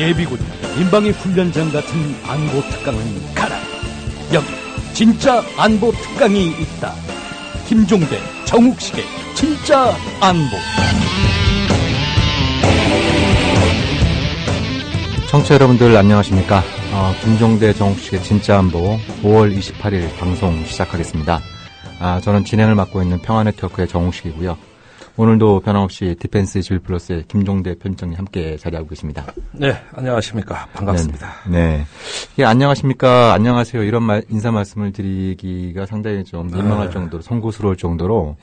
예비군, 민방위 훈련장 같은 안보 특강은 가라. 여기 진짜 안보 특강이 있다. 김종대, 정욱식의 진짜 안보. 청취자 여러분들 안녕하십니까. 김종대, 정욱식의 진짜 안보 5월 28일 방송 시작하겠습니다. 저는 진행을 맡고 있는 평화네트워크의 정욱식이고요. 오늘도 변함없이 디펜스 질플러스의 김종대 편집장님 함께 자리하고 계십니다. 네, 안녕하십니까. 반갑습니다. 네. 예, 안녕하십니까. 안녕하세요. 이런 인사 말씀을 드리기가 상당히 좀 민망할 정도로, 송구스러울 정도로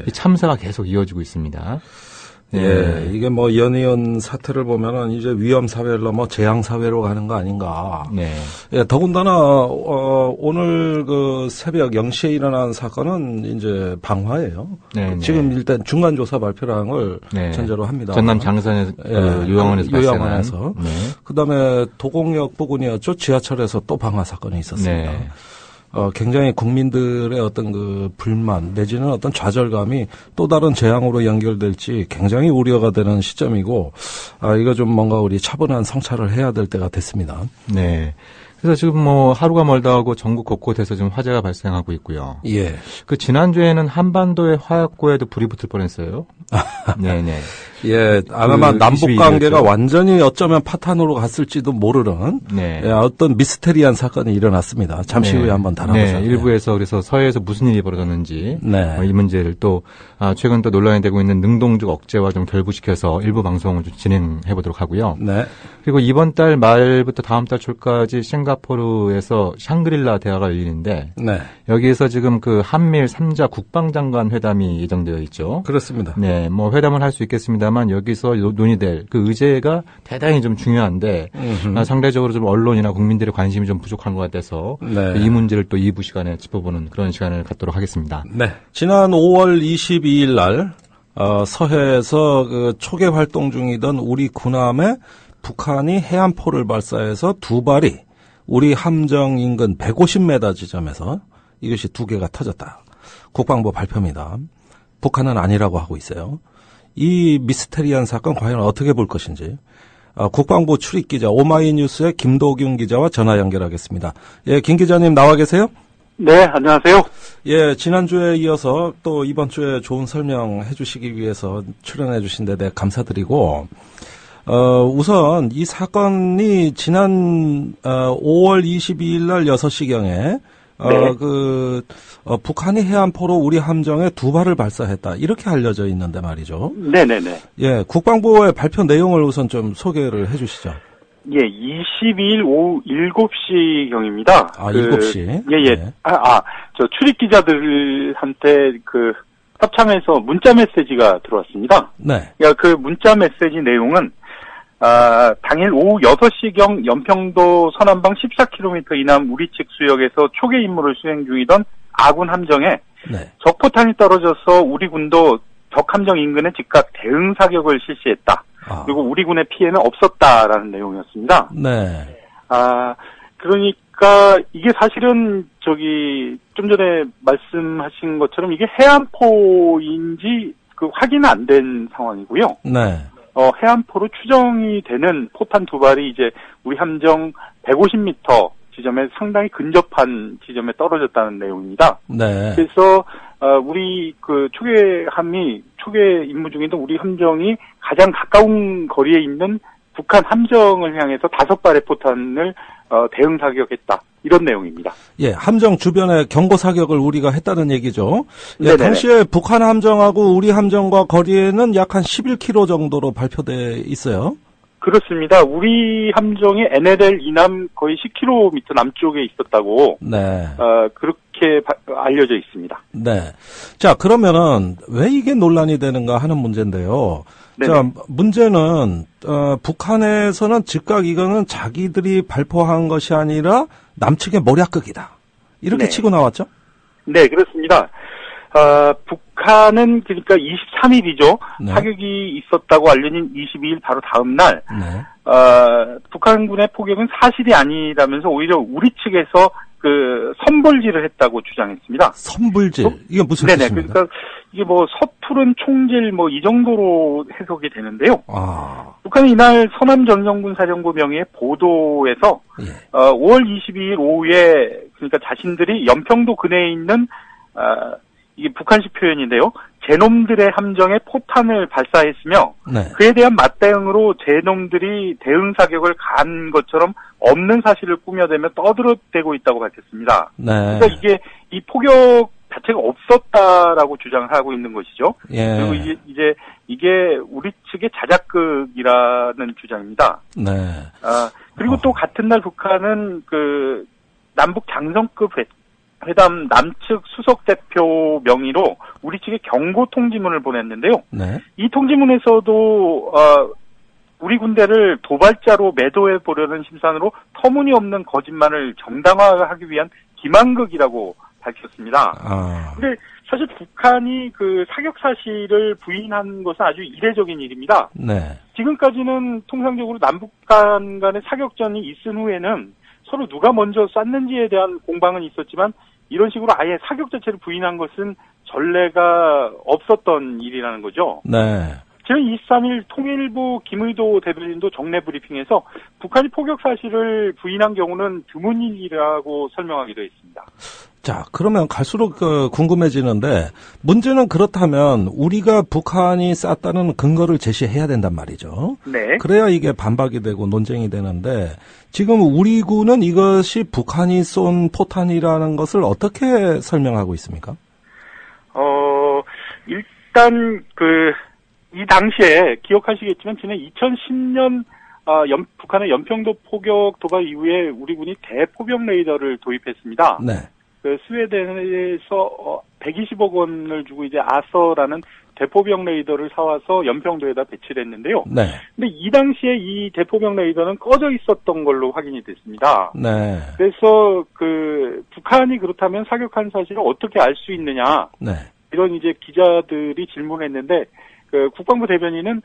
이 참사가 계속 이어지고 있습니다. 예, 이게 뭐 연이은 사태를 보면은 이제 위험 사회를 넘어 재앙 사회로 가는 거 아닌가. 네. 예, 더군다나 오늘 그 새벽 0시에 일어난 사건은 이제 방화예요. 네, 지금 일단 중간 조사 발표량을 전제로 합니다. 전남 장산에서 요양원에서 요양원에서. 그다음에 도곡역 부근이었죠. 지하철에서 또 방화 사건이 있었습니다. 네. 굉장히 국민들의 어떤 그 불만 내지는 어떤 좌절감이 또 다른 재앙으로 연결될지 굉장히 우려가 되는 시점이고, 이거 좀 뭔가 우리 차분한 성찰을 해야 될 때가 됐습니다. 네. 그래서 지금 뭐 하루가 멀다 하고 전국 곳곳에서 지금 화재가 발생하고 있고요. 예. 그 지난주에는 한반도의 화약고에도 불이 붙을 뻔했어요. 네네. 예, 아마 남북 관계가 완전히 어쩌면 파탄으로 갔을지도 모르는 어떤 미스테리한 사건이 일어났습니다. 잠시 후에 한번 다뤄보죠. 네, 일부에서 그래서 서해에서 무슨 일이 벌어졌는지 이 문제를 또 최근 또 논란이 되고 있는 능동적 억제와 좀 결부시켜서 일부 방송을 좀 진행해 보도록 하고요. 네. 그리고 이번 달 말부터 다음 달 초까지 싱가포르에서 샹그릴라 대화가 열리는데 여기에서 지금 그 한미일 3자 국방장관 회담이 예정되어 있죠. 그렇습니다. 네, 뭐 회담을 할 수 있겠습니다만 여기서 논의될 그 의제가 대단히 좀 중요한데 상대적으로 좀 언론이나 국민들의 관심이 좀 부족한 것 같아서 이 문제를 또 2부 시간에 짚어보는 그런 시간을 갖도록 하겠습니다. 네, 지난 5월 22일 날 서해에서 그 초계 활동 중이던 우리 군함에 북한이 해안포를 발사해서 두 발이 우리 함정 인근 150m 지점에서 이것이 두 개가 터졌다. 국방부 발표입니다. 북한은 아니라고 하고 있어요. 이 미스테리한 사건 과연 어떻게 볼 것인지 국방부 출입기자 오마이뉴스의 김도균 기자와 전화 연결하겠습니다. 예, 김 기자님 나와 계세요? 네, 안녕하세요. 예, 지난주에 이어서 또 이번 주에 좋은 설명해 주시기 위해서 출연해 주신 데 감사드리고 우선 이 사건이 지난 5월 22일 날 6시경에 북한이 해안포로 우리 함정에 두 발을 발사했다. 이렇게 알려져 있는데 말이죠. 네네네. 예, 국방부의 발표 내용을 우선 좀 소개를 해 주시죠. 예, 22일 오후 7시경입니다. 7시? 예. 저 출입기자들한테 합창에서 문자 메시지가 들어왔습니다. 네. 그 문자 메시지 내용은, 당일 오후 6시경 연평도 서남방 14km 이남 우리 측 수역에서 초계 임무를 수행 중이던 아군 함정에 적포탄이 떨어져서 우리 군도 적 함정 인근에 즉각 대응 사격을 실시했다. 그리고 우리 군의 피해는 없었다라는 내용이었습니다. 네. 그러니까 이게 사실은 좀 전에 말씀하신 것처럼 이게 해안포인지 확인은 안 된 상황이고요. 네. 해안포로 추정이 되는 포탄 두 발이 이제 우리 함정 150m 지점에 상당히 근접한 지점에 떨어졌다는 내용입니다. 네. 그래서 우리 초계 임무 중이던 우리 함정이 가장 가까운 거리에 있는 북한 함정을 향해서 5발의 포탄을 대응 사격했다. 이런 내용입니다. 예, 함정 주변에 경고 사격을 우리가 했다는 얘기죠. 예, 당시에 북한 함정하고 우리 함정과 거리에는 약 한 11km 정도로 발표돼 있어요. 그렇습니다. 우리 함정이 NLL 이남 거의 10km 남쪽에 있었다고 그렇게 알려져 있습니다. 네. 자, 그러면은 왜 이게 논란이 되는가 하는 문제인데요. 자, 문제는 북한에서는 즉각 이거는 자기들이 발포한 것이 아니라 남측의 머리악극이다. 이렇게 치고 나왔죠? 네, 그렇습니다. 북한은 그러니까 23일이죠. 사격이 있었다고 알려진 22일 바로 다음 날 북한군의 포격은 사실이 아니라면서 오히려 우리 측에서 선불질을 했다고 주장했습니다. 선불질? 이게 무슨 뜻입니까? 그러니까 이게 뭐 서투른 총질 뭐 이 정도로 해석이 되는데요. 아. 북한이 이날 서남전정군사령부 명의의 보도에서 예. 5월 22일 오후에 그러니까 자신들이 연평도 근해에 있는 이게 북한식 표현인데요. 제놈들의 함정에 포탄을 발사했으며 네. 그에 대한 맞대응으로 제놈들이 대응 사격을 가한 것처럼 없는 사실을 꾸며대며 떠들어대고 있다고 밝혔습니다. 네. 그러니까 이 포격 자체가 없었다라고 주장을 하고 있는 것이죠. 예. 그리고 이게 우리 측의 자작극이라는 주장입니다. 네. 그리고 또 같은 날 북한은 그 남북 장성급 회담 남측 수석 대표 명의로 우리 측에 경고 통지문을 보냈는데요. 네. 이 통지문에서도 우리 군대를 도발자로 매도해 보려는 심산으로 터무니없는 거짓말을 정당화하기 위한 기만극이라고 밝혔습니다. 근데 사실 북한이 그 사격 사실을 부인한 것은 아주 이례적인 일입니다. 네. 지금까지는 통상적으로 남북 간의 사격전이 있은 후에는 서로 누가 먼저 쐈는지에 대한 공방은 있었지만 이런 식으로 아예 사격 자체를 부인한 것은 전례가 없었던 일이라는 거죠. 네. 지난 23일 통일부 김의도 대변인도 정례 브리핑에서 북한이 포격 사실을 부인한 경우는 드문 일이라고 설명하기도 했습니다. 자, 그러면 갈수록 궁금해지는데 문제는 그렇다면 우리가 북한이 쐈다는 근거를 제시해야 된단 말이죠. 네. 그래야 이게 반박이 되고 논쟁이 되는데 지금 우리 군은 이것이 북한이 쏜 포탄이라는 것을 어떻게 설명하고 있습니까? 일단 이 당시에 기억하시겠지만 지난 2010년 북한의 연평도 포격 도발 이후에 우리 군이 대포병 레이더를 도입했습니다. 네. 그 스웨덴에서 120억 원을 주고 이제 아서라는 대포병 레이더를 사와서 연평도에다 배치를 했는데요. 네. 근데 이 당시에 이 대포병 레이더는 꺼져 있었던 걸로 확인이 됐습니다. 네. 그래서 북한이 그렇다면 사격한 사실을 어떻게 알 수 있느냐? 네. 이런 이제 기자들이 질문했는데 국방부 대변인은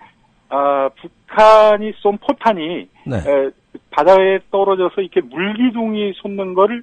북한이 쏜 포탄이 네. 바다에 떨어져서 이렇게 물기둥이 솟는 거를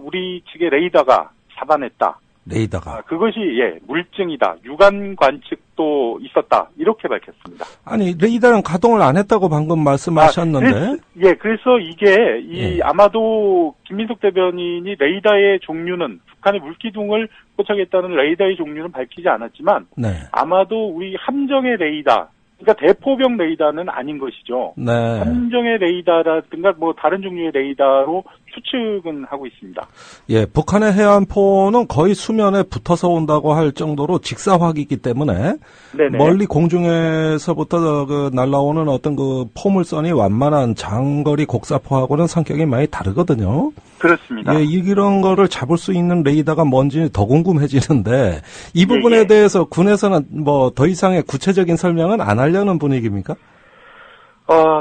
우리 측의 레이더가 잡아냈다. 레이더가. 그것이 물증이다. 육안 관측도 있었다. 이렇게 밝혔습니다. 아니 레이더는 가동을 안 했다고 방금 말씀하셨는데. 그래서 이게 아마도 김민석 대변인이 레이더의 종류는 북한의 물기둥을 포착했다는 레이더의 종류는 밝히지 않았지만 네. 아마도 우리 함정의 레이더, 그러니까 대포병 레이더는 아닌 것이죠. 네. 함정의 레이더라든가 뭐 다른 종류의 레이더로 추측은 하고 있습니다. 예, 북한의 해안포는 거의 수면에 붙어서 온다고 할 정도로 직사화기이기 때문에 네네. 멀리 공중에서부터 날라오는 어떤 포물선이 완만한 장거리 곡사포하고는 성격이 많이 다르거든요. 그렇습니다. 예, 이런 거를 잡을 수 있는 레이더가 뭔지 더 궁금해지는데 이 부분에 대해서 군에서는 뭐 더 이상의 구체적인 설명은 안 하려는 분위기입니까?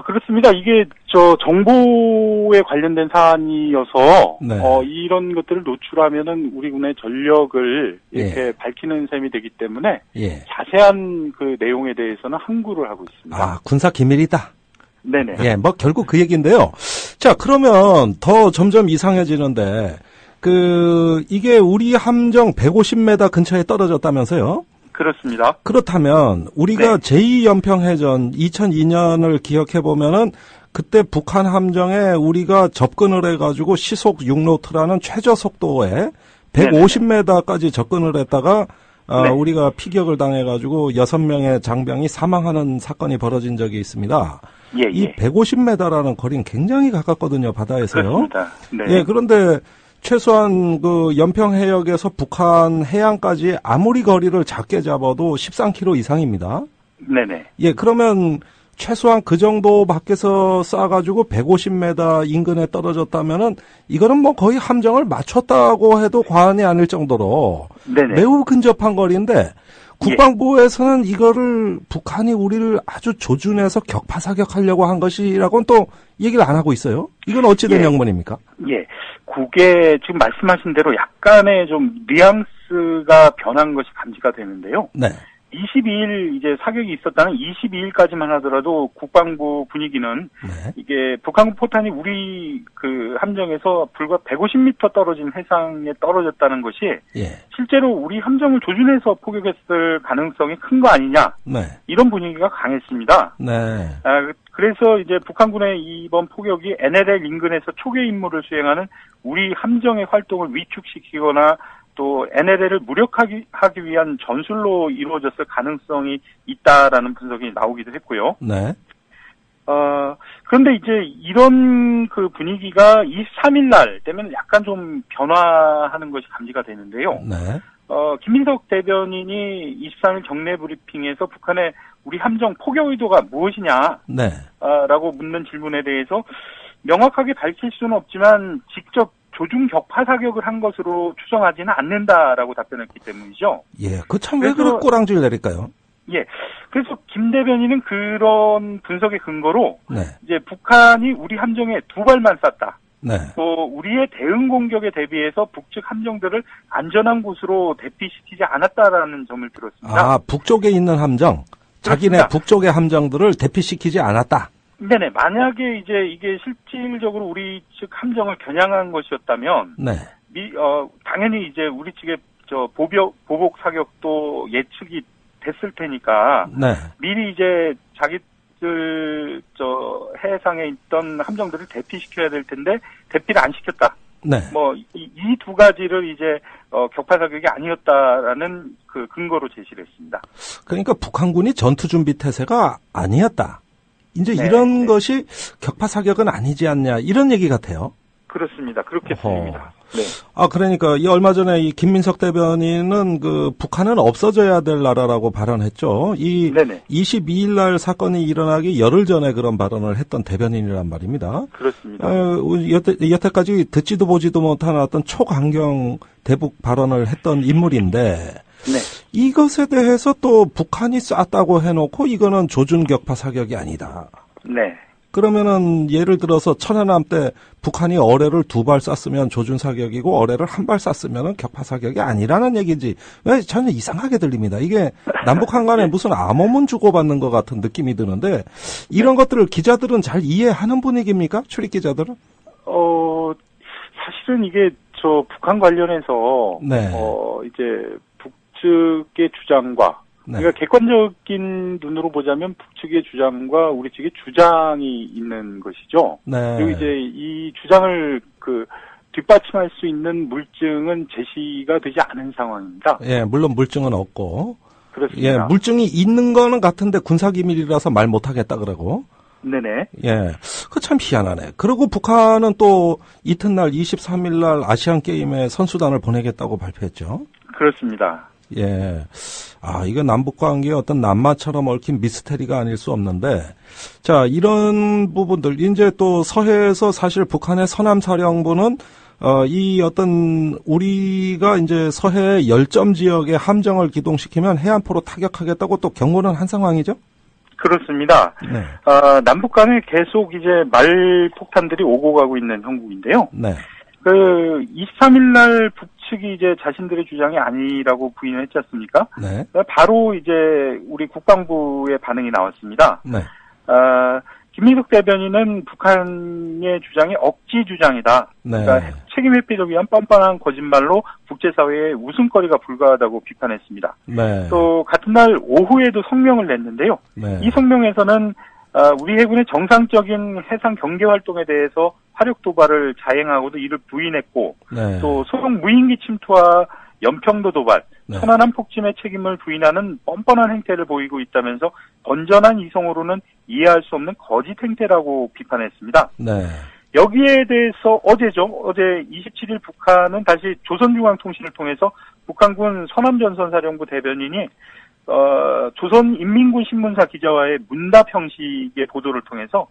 그렇습니다. 이게 정보에 관련된 사안이어서 네. 이런 것들을 노출하면은 우리 군의 전력을 이렇게 밝히는 셈이 되기 때문에 자세한 그 내용에 대해서는 항구를 하고 있습니다. 군사 기밀이다. 네네. 예, 뭐 결국 그 얘기인데요. 자, 그러면 더 점점 이상해지는데 이게 우리 함정 150m 근처에 떨어졌다면서요? 그렇습니다. 그렇다면 우리가 제2연평해전 2002년을 기억해 보면은 그때 북한 함정에 우리가 접근을 해가지고 시속 6노트라는 최저 속도에 150m까지 접근을 했다가 우리가 피격을 당해가지고 6명의 장병이 사망하는 사건이 벌어진 적이 있습니다. 이 150m라는 거리는 굉장히 가깝거든요, 바다에서요. 그렇습니다. 네. 예, 그런데 최소한 연평 해역에서 북한 해안까지 아무리 거리를 작게 잡아도 13km 이상입니다. 네네. 예, 그러면 최소한 그 정도 밖에서 쏴가지고 150m 인근에 떨어졌다면은 이거는 뭐 거의 함정을 맞췄다고 해도 과언이 아닐 정도로 매우 근접한 거리인데 국방부에서는 이거를 북한이 우리를 아주 조준해서 격파 사격하려고 한 것이라고는 또 얘기를 안 하고 있어요. 이건 어찌 된 영문입니까? 예. 그게 지금 말씀하신 대로 약간의 좀 뉘앙스가 변한 것이 감지가 되는데요. 네. 22일 이제 사격이 있었다는 22일까지만 하더라도 국방부 분위기는 네. 이게 북한군 포탄이 우리 그 함정에서 불과 150m 떨어진 해상에 떨어졌다는 것이 예. 실제로 우리 함정을 조준해서 포격했을 가능성이 큰 거 아니냐. 네. 이런 분위기가 강했습니다. 네. 그래서 이제 북한군의 이번 포격이 NLL 인근에서 초계 임무를 수행하는 우리 함정의 활동을 위축시키거나 또 NLL을 무력하기 위한 전술로 이루어졌을 가능성이 있다라는 분석이 나오기도 했고요. 네. 그런데 이제 이런 그 분위기가 23일 날 되면 약간 좀 변화하는 것이 감지가 되는데요. 네. 김민석 대변인이 23일 정례 브리핑에서 북한의 우리 함정 포격 의도가 무엇이냐, 네. 라고 묻는 질문에 대해서 명확하게 밝힐 수는 없지만 직접 조준 격파 사격을 한 것으로 추정하지는 않는다라고 답변했기 때문이죠. 예, 그 참 왜 그런 꼬랑지를 내릴까요? 예. 그래서 김 대변인은 그런 분석의 근거로 네. 이제 북한이 우리 함정에 두 발만 쐈다. 네. 또 우리의 대응 공격에 대비해서 북측 함정들을 안전한 곳으로 대피시키지 않았다라는 점을 들었습니다. 아, 북쪽에 있는 함정, 자기네 그렇습니다. 북쪽의 함정들을 대피시키지 않았다. 네네. 만약에 이제 이게 실질적으로 우리 측 함정을 겨냥한 것이었다면, 네. 당연히 이제 우리 측의 보복 사격도 예측이 됐을 테니까, 네. 미리 이제 자기들 해상에 있던 함정들을 대피시켜야 될 텐데 대피를 안 시켰다. 네. 뭐 이 두 가지를 이제 격파 사격이 아니었다라는 그 근거로 제시를 했습니다. 그러니까 북한군이 전투 준비 태세가 아니었다. 이제 네, 이런 네. 것이 격파 사격은 아니지 않냐 이런 얘기 같아요. 그렇습니다. 그렇게 들립니다. 네. 아, 그러니까 이 얼마 전에 이 김민석 대변인은 그 북한은 없어져야 될 나라라고 발언했죠. 이 네네. 22일 날 사건이 일어나기 열흘 전에 그런 발언을 했던 대변인이란 말입니다. 그렇습니다. 여태까지 듣지도 보지도 못한 어떤 초강경 대북 발언을 했던 인물인데 네. 이것에 대해서 또 북한이 쐈다고 해놓고 이거는 조준 격파 사격이 아니다. 네. 그러면은 예를 들어서 천안함 때 북한이 어뢰를 2발 쐈으면 조준 사격이고 어뢰를 1발 쐈으면은 격파 사격이 아니라는 얘기인지 왜 전혀 이상하게 들립니다. 이게 남북한 간에 무슨 암호문 주고받는 것 같은 느낌이 드는데 이런 것들을 기자들은 잘 이해하는 분위기입니까? 출입 기자들은? 사실은 이게 북한 관련해서 네. 이제 북측의 주장과 네. 그러니까 객관적인 눈으로 보자면 북측의 주장과 우리 측의 주장이 있는 것이죠. 네. 그리고 이제 이 주장을 뒷받침할 수 있는 물증은 제시가 되지 않은 상황입니다. 예, 물론 물증은 없고. 그렇습니다. 예, 물증이 있는 거는 같은데 군사기밀이라서 말 못하겠다 그러고. 네네. 예, 그 참 희한하네. 그리고 북한은 또 이튿날 23일 날 아시안 게임에 선수단을 보내겠다고 발표했죠. 그렇습니다. 예. 아, 이거 남북 관계의 어떤 낱마처럼 얽힌 미스테리가 아닐 수 없는데, 자, 이런 부분들, 이제 또 서해에서 사실 북한의 서남사령부는, 이 어떤, 우리가 이제 서해 열점 지역에 함정을 기동시키면 해안포로 타격하겠다고 또 경고는 한 상황이죠? 그렇습니다. 네. 남북 간에 계속 이제 말폭탄들이 오고 가고 있는 형국인데요. 네. 23일 날 북측이 이제 자신들의 주장이 아니라고 부인을 했지 않습니까? 네. 바로 이제 우리 국방부의 반응이 나왔습니다. 네. 김민석 대변인은 북한의 주장이 억지 주장이다. 네. 그러니까 책임 회피를 위한 뻔뻔한 거짓말로 국제사회의 웃음거리가 불가하다고 비판했습니다. 네. 또 같은 날 오후에도 성명을 냈는데요. 네. 이 성명에서는 우리 해군의 정상적인 해상 경계 활동에 대해서 화력 도발을 자행하고도 이를 부인했고, 네. 또 소형 무인기 침투와 연평도 도발, 네. 천안함 폭침의 책임을 부인하는 뻔뻔한 행태를 보이고 있다면서 건전한 이성으로는 이해할 수 없는 거짓 행태라고 비판했습니다. 네. 여기에 대해서 어제 27일 북한은 다시 조선중앙통신을 통해서 북한군 서남전선사령부 대변인이 조선인민군 신문사 기자와의 문답 형식의 보도를 통해서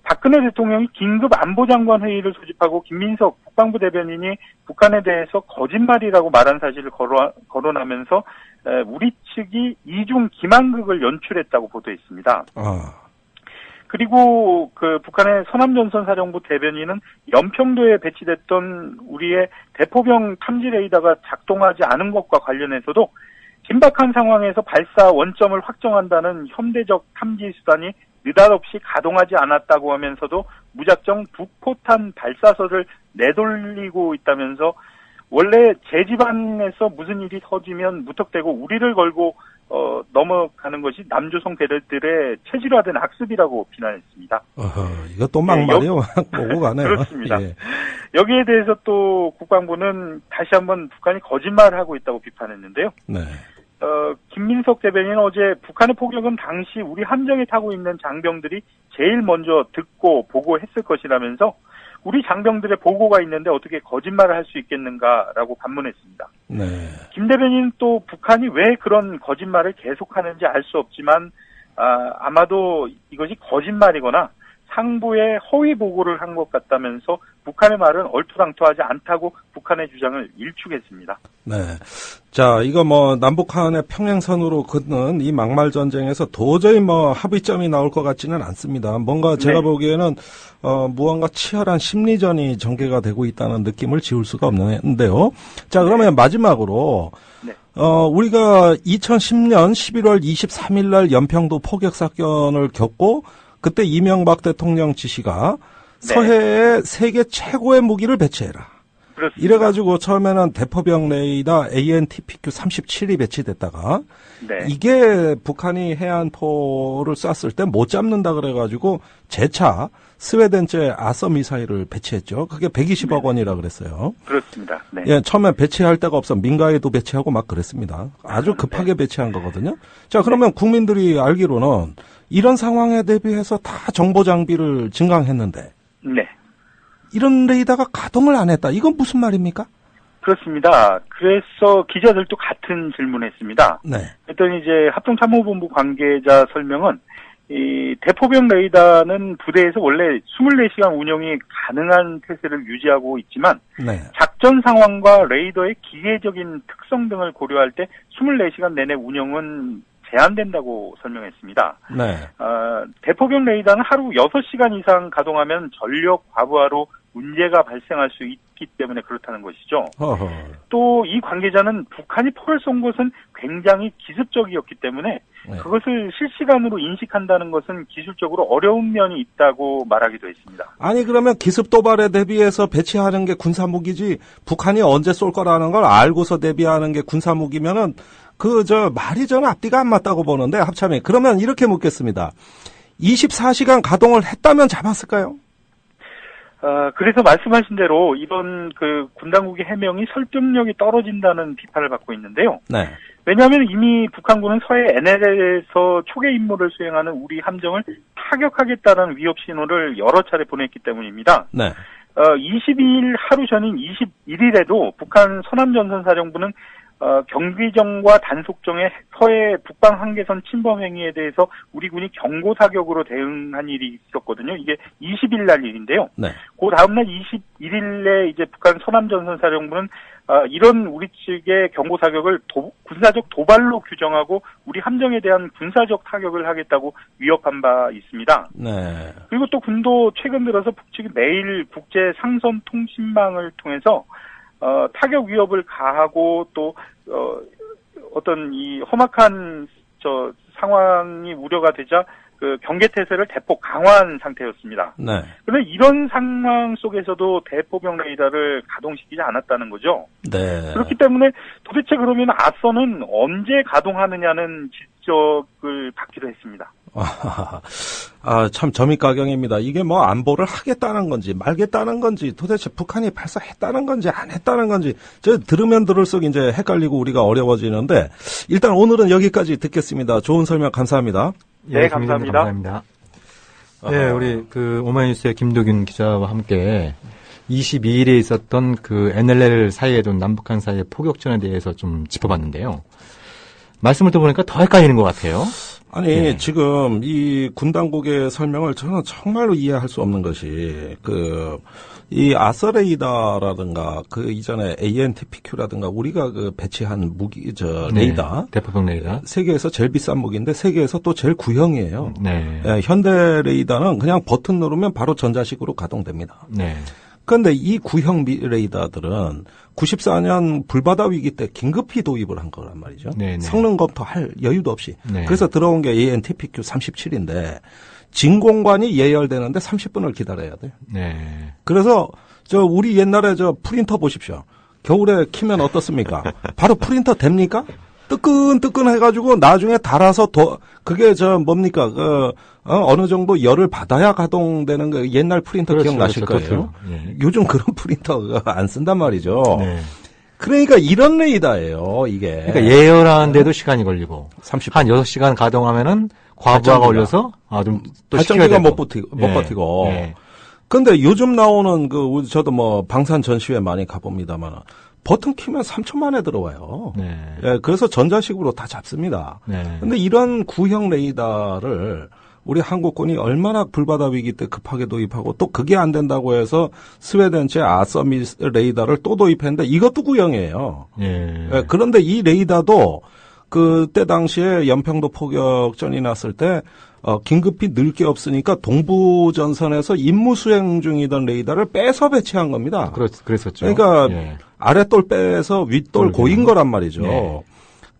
박근혜 대통령이 긴급 안보장관 회의를 소집하고 김민석 국방부 대변인이 북한에 대해서 거짓말이라고 말한 사실을 거론하면서 우리 측이 이중 기만극을 연출했다고 보도했습니다. 그리고 북한의 서남전선 사령부 대변인은 연평도에 배치됐던 우리의 대포병 탐지 레이더가 작동하지 않은 것과 관련해서도 긴박한 상황에서 발사 원점을 확정한다는 현대적 탐지 수단이 느닷없이 가동하지 않았다고 하면서도 무작정 북포탄 발사설을 내돌리고 있다면서 원래 제 집안에서 무슨 일이 터지면 무턱대고 우리를 걸고 넘어가는 것이 남조선 배들의 체질화된 학습이라고 비난했습니다. 이거 또 막말이요. 오고 가네요. 그렇습니다. 예. 여기에 대해서 또 국방부는 다시 한번 북한이 거짓말을 하고 있다고 비판했는데요. 네. 김민석 대변인은 어제 북한의 포격은 당시 우리 함정에 타고 있는 장병들이 제일 먼저 듣고 보고했을 것이라면서 우리 장병들의 보고가 있는데 어떻게 거짓말을 할 수 있겠는가라고 반문했습니다. 네. 김 대변인은 또 북한이 왜 그런 거짓말을 계속하는지 알 수 없지만 아마도 이것이 거짓말이거나 상부에 허위 보고를 한 것 같다면서 북한의 말은 얼토당토하지 않다고 북한의 주장을 일축했습니다. 네. 자, 이거 뭐 남북한의 평행선으로 긋는 이 막말 전쟁에서 도저히 뭐 합의점이 나올 것 같지는 않습니다. 뭔가 제가 네. 보기에는 무언가 치열한 심리전이 전개가 되고 있다는 느낌을 지울 수가 없는데요. 자, 그러면 마지막으로 네. 우리가 2010년 11월 23일 날 연평도 포격 사건을 겪고 그때 이명박 대통령 지시가 네. 서해에 세계 최고의 무기를 배치해라. 그렇습니다. 이래가지고 처음에는 대포병 레이더 ANTPQ 37이 배치됐다가 네. 이게 북한이 해안포를 쐈을 때 못 잡는다 그래가지고 재차 스웨덴제 아서 미사일을 배치했죠. 그게 120억 원이라 그랬어요. 그렇습니다. 네. 예, 처음에 배치할 데가 없어 민가에도 배치하고 막 그랬습니다. 아주 급하게 배치한 거거든요. 자, 그러면 국민들이 알기로는 이런 상황에 대비해서 다 정보 장비를 증강했는데 네. 이런 레이더가 가동을 안 했다. 이건 무슨 말입니까? 그렇습니다. 그래서 기자들도 같은 질문했습니다. 네. 그랬더니 이제 합동참모본부 관계자 설명은 이 대포병 레이더는 부대에서 원래 24시간 운영이 가능한 태세를 유지하고 있지만 네. 작전 상황과 레이더의 기계적인 특성 등을 고려할 때 24시간 내내 운영은 제한된다고 설명했습니다. 네. 대포병 레이더는 하루 6시간 이상 가동하면 전력 과부하로 문제가 발생할 수 있기 때문에 그렇다는 것이죠. 어허. 또 이 관계자는 북한이 포를 쏜 것은 굉장히 기습적이었기 때문에 네. 그것을 실시간으로 인식한다는 것은 기술적으로 어려운 면이 있다고 말하기도 했습니다. 아니 그러면 기습 도발에 대비해서 배치하는 게 군사무기지 북한이 언제 쏠 거라는 걸 알고서 대비하는 게 군사무기면은 말이 저는 앞뒤가 안 맞다고 보는데 합참이 그러면 이렇게 묻겠습니다. 24시간 가동을 했다면 잡았을까요? 그래서 말씀하신 대로 이런 군 당국의 해명이 설득력이 떨어진다는 비판을 받고 있는데요. 네. 왜냐하면 이미 북한군은 서해 NLL에서 초계 임무를 수행하는 우리 함정을 타격하겠다는 위협 신호를 여러 차례 보냈기 때문입니다. 네. 22일 하루 전인 21일에도 북한 서남전선사령부는 경비정과 단속정의 서해 북방 한계선 침범 행위에 대해서 우리 군이 경고 사격으로 대응한 일이 있었거든요. 이게 20일 날 일인데요. 네. 그 다음날 21일에 이제 북한 서남전선사령부는 이런 우리 측의 경고 사격을 군사적 도발로 규정하고 우리 함정에 대한 군사적 타격을 하겠다고 위협한 바 있습니다. 네. 그리고 또 군도 최근 들어서 북측이 매일 국제 상선 통신망을 통해서 타격 위협을 가하고 또 어떤 이 험악한 상황이 우려가 되자 경계태세를 대폭 강화한 상태였습니다. 네. 그런데 이런 상황 속에서도 대포병 레이더를 가동시키지 않았다는 거죠. 네. 그렇기 때문에 도대체 그러면 아서는 언제 가동하느냐는 지적을 받기도 했습니다. 참 점입가경입니다. 이게 뭐 안보를 하겠다는 건지 말겠다는 건지 도대체 북한이 발사했다는 건지 안 했다는 건지 들으면 들을수록 이제 헷갈리고 우리가 어려워지는데 일단 오늘은 여기까지 듣겠습니다. 좋은 설명 감사합니다. 네, 감사합니다. 감사합니다. 네, 우리 오마이뉴스의 김도균 기자와 함께 22일에 있었던 NLL 사이에 둔 남북한 사이의 포격전에 대해서 좀 짚어봤는데요. 말씀을 들어보니까 더 헷갈리는 것 같아요. 아니, 네. 지금 이 군당국의 설명을 저는 정말로 이해할 수 없는 것이, 이 아서레이더라든가, 이전에 ANTPQ라든가, 우리가 배치한 무기, 레이더. 네, 대포병 레이더. 세계에서 제일 비싼 무기인데, 세계에서 또 제일 구형이에요. 네. 현대 레이더는 그냥 버튼 누르면 바로 전자식으로 가동됩니다. 네. 그런데 이 구형 레이더들은 94년 불바다 위기 때 긴급히 도입을 한 거란 말이죠. 네네. 성능 검토할 여유도 없이. 네. 그래서 들어온 게 AN/TPQ 37인데 진공관이 예열되는데 30분을 기다려야 돼. 네. 그래서 우리 옛날에 프린터 보십시오. 겨울에 키면 어떻습니까? 바로 프린터 됩니까? 뜨끈뜨끈 해가지고 나중에 달아서 그게 뭡니까? 어느 정도 열을 받아야 가동되는 거 옛날 프린터 그렇죠, 기억나실 그렇죠, 거예요. 네. 요즘 그런 프린터 안 쓴단 말이죠. 네. 그러니까 이런 레이더예요, 이게. 그러니까 예열하는데도 시간이 걸리고. 30분. 한 6시간 가동하면은 과부하가 걸려서 좀 또 발전기가 못 버티고. 네. 근데 요즘 나오는 저도 방산 전시회 많이 가봅니다만 버튼 키면 3초 만에 들어와요. 네. 예, 그래서 전자식으로 다 잡습니다. 네. 근데 이런 구형 레이더를 우리 한국군이 얼마나 불바다 위기 때 급하게 도입하고 또 그게 안 된다고 해서 스웨덴 제 아서미스 레이더를 또 도입했는데 이것도 구형이에요. 예, 그런데 이 레이더도 그때 당시에 연평도 포격전이 났을 때 긴급히 늘 게 없으니까 동부전선에서 임무 수행 중이던 레이더를 빼서 배치한 겁니다. 그랬었죠. 그러니까 아랫돌 빼서 윗돌 고인 거란 말이죠. 네.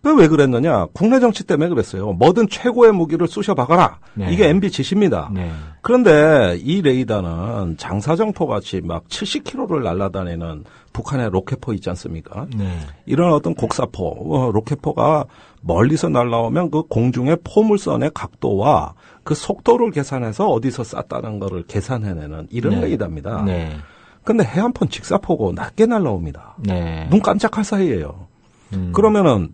왜 그랬느냐? 국내 정치 때문에 그랬어요. 뭐든 최고의 무기를 쑤셔 박아라. 네. 이게 MB 지시입니다. 네. 그런데 이 레이더는 장사정포 같이 막 70km를 날아다니는 북한의 로켓포 있지 않습니까? 네. 이런 어떤 곡사포, 로켓포가 멀리서 날아오면 그 공중의 포물선의 각도와 그 속도를 계산해서 어디서 쐈다는 거를 계산해내는 이런 레이더입니다. 네. 근데 해안포는 직사포고 낮게 날아옵니다. 네. 눈 깜짝할 사이에요. 그러면은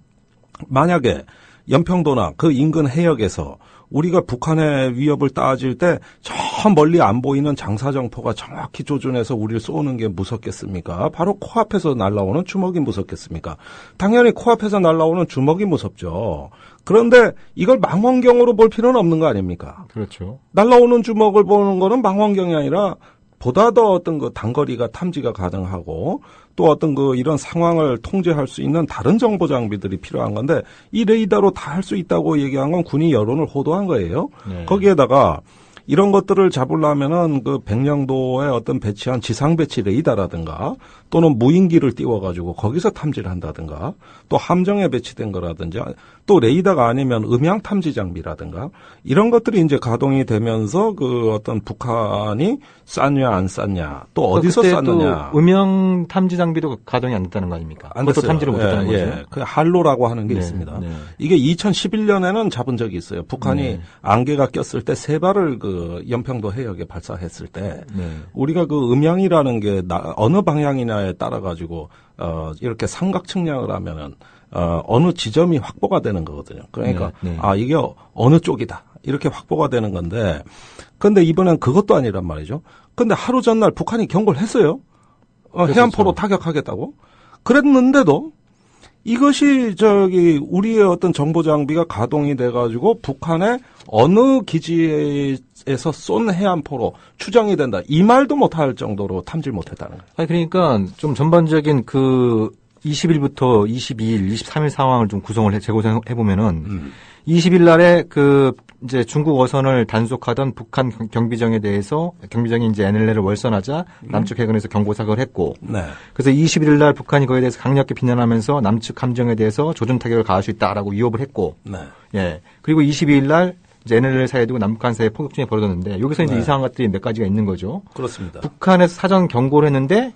만약에 연평도나 그 인근 해역에서 우리가 북한의 위협을 따질 때 저 멀리 안 보이는 장사정포가 정확히 조준해서 우리를 쏘는 게 무섭겠습니까? 바로 코앞에서 날아오는 주먹이 무섭겠습니까? 당연히 코앞에서 날아오는 주먹이 무섭죠. 그런데 이걸 망원경으로 볼 필요는 없는 거 아닙니까? 그렇죠. 날아오는 주먹을 보는 거는 망원경이 아니라 보다 더 어떤 단거리가 탐지가 가능하고 또 어떤 이런 상황을 통제할 수 있는 다른 정보 장비들이 필요한 건데 이 레이더로 다 할 수 있다고 얘기한 건 군이 여론을 호도한 거예요. 네. 거기에다가 이런 것들을 잡으려면은 백령도에 어떤 배치한 지상 배치 레이더라든가 또는 무인기를 띄워가지고 거기서 탐지를 한다든가 또 함정에 배치된 거라든지 또 레이더가 아니면 음향 탐지 장비라든가 이런 것들이 이제 가동이 되면서 어떤 북한이 쐈냐 안 쐈냐 또 어디서 쐈느냐. 또 음향 탐지 장비도 가동이 안 됐다는 거 아닙니까? 안 됐어요. 탐지를 못했다는 거죠. 예. 그 할로라고 하는 게 있습니다. 네. 이게 2011년에는 잡은 적이 있어요. 북한이 안개가 꼈을 때 3발을 연평도 해역에 발사했을 때 우리가 음향이라는 게 어느 방향이냐에 따라 가지고 이렇게 삼각 측량을 하면은 어느 지점이 확보가 되는 거거든요. 그러니까 이게 어느 쪽이다 이렇게 확보가 되는 건데, 근데 이번엔 그것도 아니란 말이죠. 근데 하루 전날 북한이 경고를 했어요. 해안포로 타격하겠다고. 그랬는데도 이것이 우리의 어떤 정보 장비가 가동이 돼가지고 북한의 어느 기지에서 쏜 해안포로 추정이 된다. 이 말도 못할 정도로 탐지를 못했다는 거예요. 아니 그러니까 좀 전반적인 20일부터 22일, 23일 상황을 좀 재구성해 보면은 20일 날에 이제 중국 어선을 단속하던 북한 경비정에 대해서 경비정이 이제 NLL을 월선하자 남측 해군에서 경고 사격을 했고, 그래서 21일 날 북한이 거기에 대해서 강력히 비난하면서 남측 함정에 대해서 조준 타격을 가할 수 있다라고 위협을 했고, 예 그리고 22일 날 이제 NLL 사이에 두고 남북한 사이에 폭격전이 벌어졌는데 여기서 이제 이상한 것들이 몇 가지가 있는 거죠. 그렇습니다. 북한에서 사전 경고를 했는데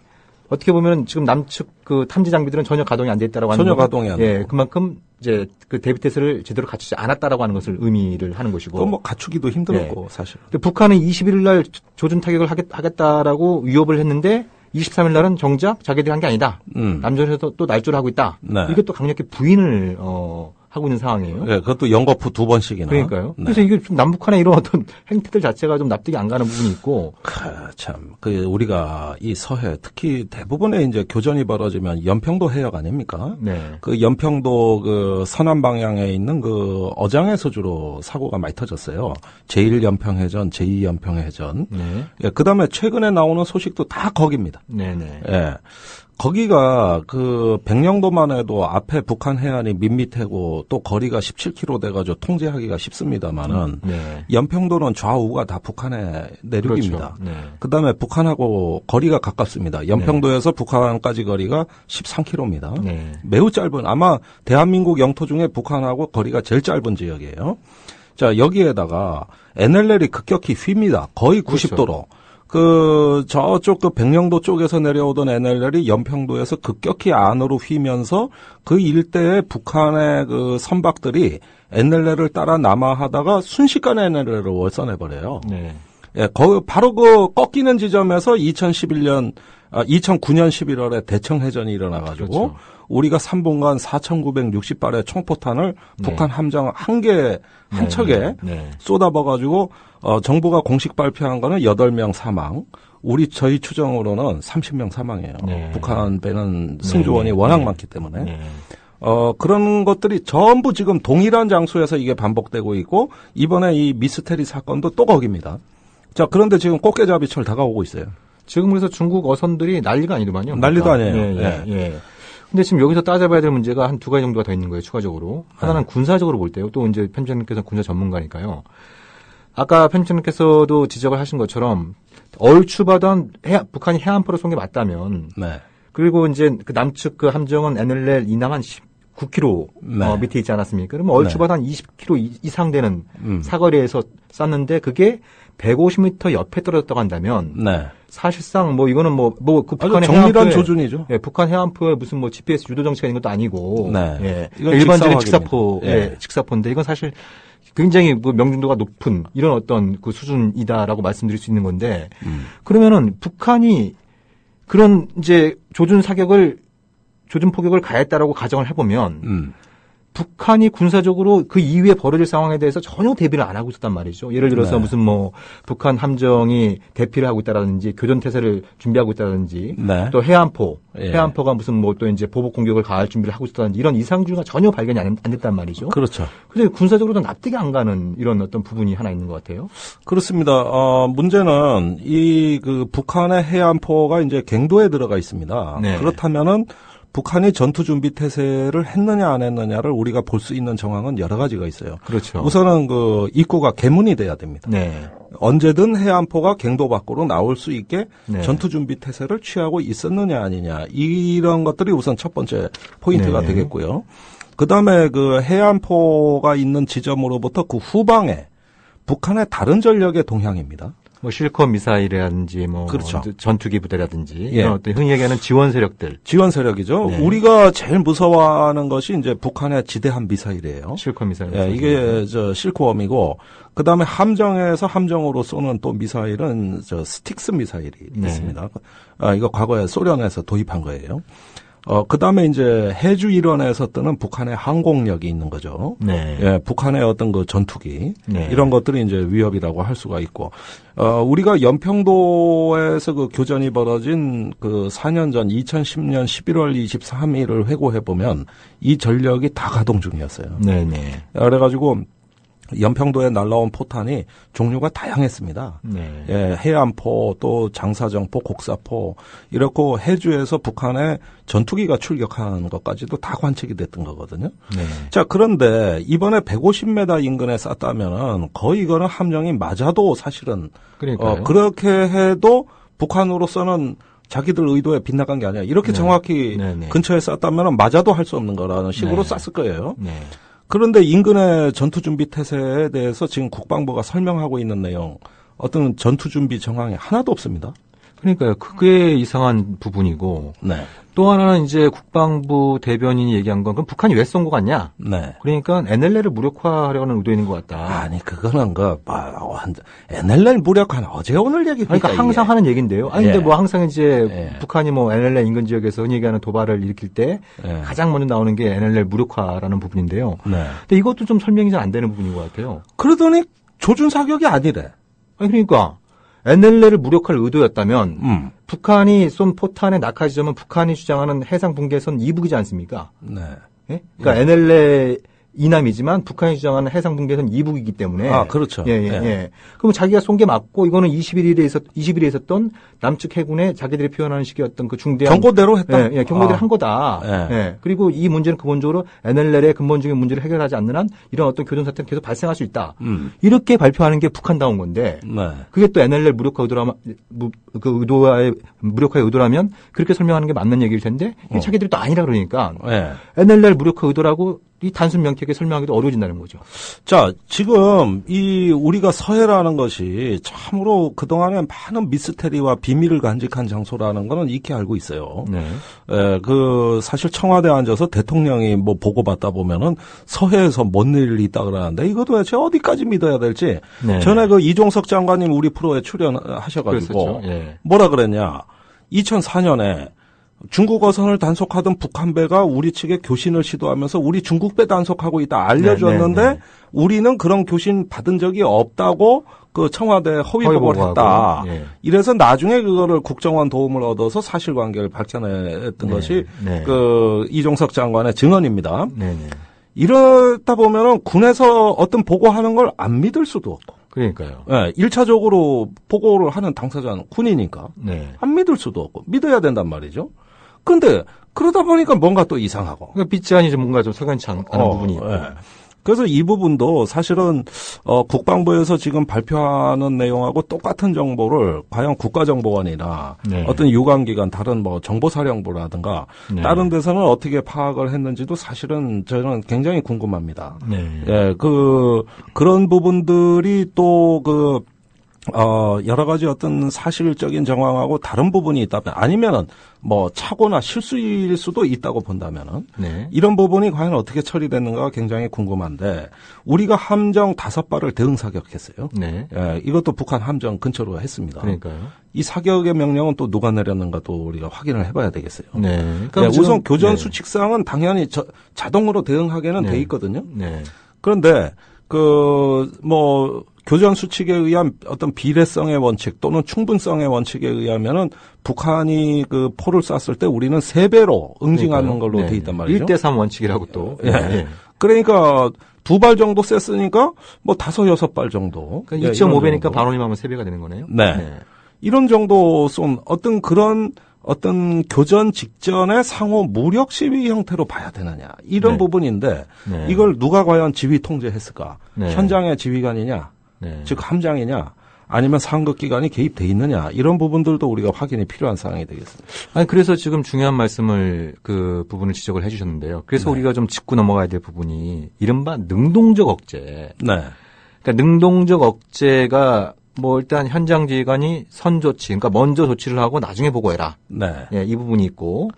어떻게 보면 지금 남측 탐지 장비들은 전혀 가동이 안 돼 있다라고 하는 전혀 가동이 안 돼. 예, 그만큼 이제 대비 태세를 제대로 갖추지 않았다라고 하는 것을 의미를 하는 것이고. 또 갖추기도 힘들었고 사실. 근데 북한은 21일 날 조준 타격을 하겠다라고 위협을 했는데 23일 날은 정작 자기들이 한 게 아니다. 남전에서 또 날조를 하고 있다. 이게 또 강력히 부인을 하고 있는 상황이에요. 네, 그것도 연거푸 2번씩이나. 그러니까요. 그래서 이게 좀 남북한의 이런 어떤 행태들 자체가 좀 납득이 안 가는 부분이 있고. 참, 우리가 이 서해, 특히 대부분의 이제 교전이 벌어지면 연평도 해역 아닙니까? 네. 연평도 서남 방향에 있는 어장에서 주로 사고가 많이 터졌어요. 제1연평해전, 제2연평해전. 네. 예, 그 다음에 최근에 나오는 소식도 다 거기입니다. 네네. 예. 거기가 그 백령도만 해도 앞에 북한 해안이 밋밋하고 또 거리가 17km 돼가지고 통제하기가 쉽습니다만은 연평도는 좌우가 다 북한의 내륙입니다. 그렇죠. 그다음에 북한하고 거리가 가깝습니다. 연평도에서 북한까지 거리가 13km입니다. 매우 짧은 아마 대한민국 영토 중에 북한하고 거리가 제일 짧은 지역이에요. 자, 여기에다가 NLL이 급격히 휩니다. 거의 90도로. 저쪽 백령도 쪽에서 내려오던 NLL이 연평도에서 급격히 안으로 휘면서 그 일대에 북한의 그 선박들이 NLL을 따라 남하하다가 순식간에 NLL을 월선해버려요. 예, 바로 그 꺾이는 지점에서 2009년 11월에 대청해전이 일어나가지고 그렇죠. 우리가 3분간 4,960발의 총포탄을 북한 함정 한 척에 쏟아버가지고 정부가 공식 발표한 거는 8명 사망. 저희 추정으로는 30명 사망이에요. 북한 배는 승조원이 워낙 많기 때문에. 그런 것들이 전부 지금 동일한 장소에서 이게 반복되고 있고 이번에 이 미스테리 사건도 또 거기입니다. 자, 그런데 지금 꽃게잡이철 다가오고 있어요. 지금 그래서 중국 어선들이 난리가 아니더만요. 난리도 아니에요. 근데 지금 여기서 따져봐야 될 문제가 한 두 가지 정도가 더 있는 거예요, 추가적으로. 하나는 군사적으로 볼 때요. 또 이제 편집장님께서 군사 전문가니까요. 아까 편집장님께서도 지적을 하신 것처럼 얼추바던 북한이 해안포를 쏜 게 맞다면. 그리고 이제 그 남측 그 함정은 NLL 이남 한 9km 밑에 있지 않았습니까? 그러면 얼추바던 한 20km 이상 되는 사거리에서 쐈는데 그게 150m 옆에 떨어졌다고 한다면 사실상 뭐 이거는 그 북한의 정밀한 조준이죠. 예, 북한 해안포에 무슨 뭐 GPS 유도 정치가 있는 것도 아니고 이건 일반적인 직사포인데 이건 사실 굉장히 그 명중도가 높은 이런 어떤 그 수준이다라고 말씀드릴 수 있는 건데 그러면은 북한이 그런 이제 조준 포격을 가했다라고 가정을 해보면 북한이 군사적으로 그 이후에 벌어질 상황에 대해서 전혀 대비를 안 하고 있었단 말이죠. 예를 들어서 무슨 북한 함정이 대피를 하고 있다라든지 교전태세를 준비하고 있다라든지 또 해안포가 무슨 또 이제 보복 공격을 가할 준비를 하고 있었다든지 이런 이상주의가 전혀 발견이 안 됐단 말이죠. 그렇죠. 그래서 군사적으로도 납득이 안 가는 이런 어떤 부분이 하나 있는 것 같아요. 그렇습니다. 문제는 그 북한의 해안포가 이제 갱도에 들어가 있습니다. 그렇다면은 북한이 전투준비 태세를 했느냐 안 했느냐를 우리가 볼 수 있는 정황은 여러 가지가 있어요. 그렇죠. 우선은 그 입구가 개문이 돼야 됩니다. 언제든 해안포가 갱도 밖으로 나올 수 있게 전투준비 태세를 취하고 있었느냐 아니냐 이런 것들이 우선 첫 번째 포인트가 되겠고요. 그다음에 그 해안포가 있는 지점으로부터 그 후방에 북한의 다른 전력의 동향입니다. 실컷 미사일이라든지 그렇죠. 전투기 부대라든지 이런 어떤 흔히 얘기하는 지원 세력이죠. 우리가 제일 무서워하는 것이 이제 북한의 지대함 미사일이에요. 실컷 미사일. 이게 실코엄이고 그다음에 함정으로 쏘는 또 미사일은 스틱스 미사일이 있습니다. 이거 과거에 소련에서 도입한 거예요. 그다음에 이제 해주 일원에서 뜨는 북한의 항공력이 있는 거죠. 북한의 어떤 그 전투기 이런 것들이 이제 위협이라고 할 수가 있고 우리가 연평도에서 그 교전이 벌어진 그 4년 전 2010년 11월 23일을 회고해 보면 이 전력이 다 가동 중이었어요. 그래가지고 연평도에 날라온 포탄이 종류가 다양했습니다. 해안포, 또 장사정포, 곡사포 이렇고 해주에서 북한의 전투기가 출격한 것까지도 다 관측이 됐던 거거든요. 자, 그런데 이번에 150m 인근에 쐈다면은 거의 이거는 함정이 맞아도 사실은 그렇게 해도 북한으로서는 자기들 의도에 빗나간 게 아니라 이렇게 정확히 근처에 쐈다면은 맞아도 할 수 없는 거라는 식으로 쐈을 거예요. 그런데 인근의 전투준비 태세에 대해서 지금 국방부가 설명하고 있는 내용 어떤 전투준비 정황이 하나도 없습니다. 그러니까요. 그게 이상한 부분이고 또 하나는 이제 국방부 대변인이 얘기한 건 그럼 북한이 왜 쏜 것 같냐? 그러니까 NLL을 무력화하려는 의도인 것 같다. 아니 그거는 NLL 무력화는 어제 오늘 얘기입니다. 그러니까 항상 하는 얘기인데요. 근데 항상 이제 북한이 NLL 인근 지역에서 흔히 얘기하는 도발을 일으킬 때 가장 먼저 나오는 게 NLL 무력화라는 부분인데요. 근데 이것도 좀 설명이 잘 안 되는 부분인 것 같아요. 그러더니 조준 사격이 아니래. 그러니까. NLL을 무력화할 의도였다면 북한이 쏜 포탄의 낙하 지점은 북한이 주장하는 해상 분계선 이북이지 않습니까? 그러니까 NLL 이남이지만 북한이 주장하는 해상 붕괴선 이북이기 때문에. 그렇죠. 예. 그럼 자기가 쏜 게 맞고 이거는 21일에 있었던 남측 해군에 자기들이 표현하는 식의 어떤 그 중대한 경고대로 했다. 경고대로 한 거다. 그리고 이 문제는 근본적으로 NLL의 근본적인 문제를 해결하지 않는 한 이런 어떤 교전 사태는 계속 발생할 수 있다. 이렇게 발표하는 게 북한다운 건데. 그게 또 NLL 무력화 의도와의 무력화의 의도라면 그렇게 설명하는 게 맞는 얘기일 텐데 이게 자기들이 또 아니라 그러니까 NLL 무력화 의도라고 이 단순 명쾌하게 설명하기도 어려워진다는 거죠. 자, 지금 우리가 서해라는 것이 참으로 그동안에 많은 미스테리와 비밀을 간직한 장소라는 거는 익히 알고 있어요. 사실 청와대에 앉아서 대통령이 뭐 보고받다 보면은 서해에서 뭔 일이 있다 그러는데 이거 도대체 어디까지 믿어야 될지. 전에 그 이종석 장관님 우리 프로에 출연하셔가지고 뭐라 그랬냐. 2004년에 중국 어선을 단속하던 북한 배가 우리 측에 교신을 시도하면서 우리 중국 배 단속하고 있다 알려줬는데 우리는 그런 교신 받은 적이 없다고 그 청와대 허위 보고를 했다. 이래서 나중에 그거를 국정원 도움을 얻어서 사실관계를 밝혀냈던 것이 그 이종석 장관의 증언입니다. 이러다 보면은 군에서 어떤 보고하는 걸 안 믿을 수도 없고. 그러니까요. 1차적으로 보고를 하는 당사자는 군이니까 안 믿을 수도 없고 믿어야 된단 말이죠. 근데 그러다 보니까 뭔가 또 이상하고. 그러니까 빛이 아니죠. 뭔가 좀 석연치 않은 부분이 있고. 그래서 이 부분도 사실은 국방부에서 지금 발표하는 내용하고 똑같은 정보를 과연 국가정보원이나 어떤 유관기관 다른 뭐 정보사령부라든가 다른 데서는 어떻게 파악을 했는지도 사실은 저는 굉장히 궁금합니다. 그런 부분들이 또 여러 가지 어떤 사실적인 정황하고 다른 부분이 있다면 아니면은 뭐 착오나 실수일 수도 있다고 본다면은 이런 부분이 과연 어떻게 처리됐는가가 굉장히 궁금한데 우리가 함정 5발을 대응 사격했어요. 이것도 북한 함정 근처로 했습니다. 그러니까요. 이 사격의 명령은 또 누가 내렸는가 또 우리가 확인을 해봐야 되겠어요. 그러니까 우선 교전 수칙상은 당연히 자동으로 대응하게는 돼 있거든요. 그런데 교전 수칙에 의한 어떤 비례성의 원칙 또는 충분성의 원칙에 의하면은 북한이 그 포를 쐈을 때 우리는 3배로 응징하는 걸로 돼 있단 말이죠. 1대3 원칙이라고 또. 그러니까 2발 정도 쐈으니까 뭐 5, 6발 정도. 그러니까 2.5배니까 반올림하면 3배가 되는 거네요. 이런 정도 쏜 어떤 교전 직전에 상호 무력 시위 형태로 봐야 되느냐 이런 부분인데 이걸 누가 과연 지휘 통제했을까? 현장의 지휘관이냐, 즉 함장이냐, 아니면 상급기관이 개입돼 있느냐 이런 부분들도 우리가 확인이 필요한 사항이 되겠습니다. 아니 그래서 지금 중요한 말씀을 그 부분을 지적을 해주셨는데요. 그래서 우리가 좀 짚고 넘어가야 될 부분이 이른바 능동적 억제. 그러니까 능동적 억제가 뭐 일단 현장 지휘관이 선조치, 그러니까 먼저 조치를 하고 나중에 보고해라. 이 부분이 있고